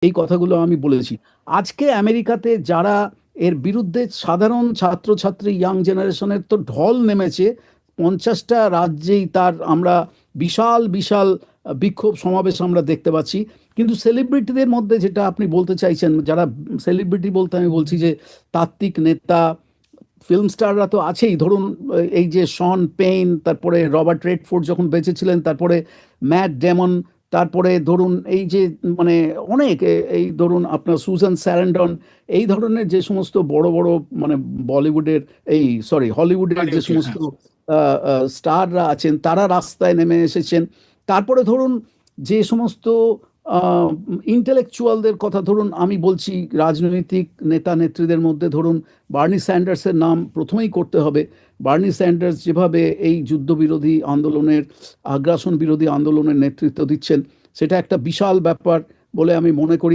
এই কথাগুলো আমি বলেছি। আজকে আমেরিকাতে যারা এর বিরুদ্ধে সাধারণ ছাত্রছাত্রী ইয়াং জেনারেশনের তো ঢল নেমেছে, 50টা রাজ্যেই তার আমরা বিশাল বিশাল বিক্ষোভ সমাবেশ আমরা দেখতে পাচ্ছি। কিন্তু সেলিব্রিটিদের মধ্যে যেটা আপনি বলতে চাইছেন, যারা সেলিব্রিটি বলতে আমি বলছি যে তাত্ত্বিক নেতা, ফিল্ম স্টাররা তো আছেই। ধরুন এই যে শন পেইন, তারপরে রবার্ট রেডফোর্ড যখন বেঁচে ছিলেন, তারপরে ম্যাট ডেমন, তারপরে ধরুন এই যে মানে অনেক এই ধরুন আপনার সুজান স্যারেন্ডন, এই ধরনের যে সমস্ত বড় বড় মানে বলিউডের এই সরি হলিউডের যে হলিউডের, সমস্ত হ্যাঁ। স্টাররা আছেন তারা রাস্তায় নেমে এসেছেন। তারপরে ধরুন যে সমস্ত ইন্টেলেকচুয়ালদের কথা ধরুন আমি বলছি, রাজনৈতিক নেতা নেত্রীদের মধ্যে ধরুন বার্নি স্যান্ডার্সের নাম প্রথমেই করতে হবে। বার্নি স্যান্ডার্স যেভাবে এই যুদ্ধবিরোধী আন্দোলনের, আগ্রাসন বিরোধী আন্দোলনের নেতৃত্ব দিচ্ছেন, সেটা একটা বিশাল ব্যাপার বলে আমি মনে করি।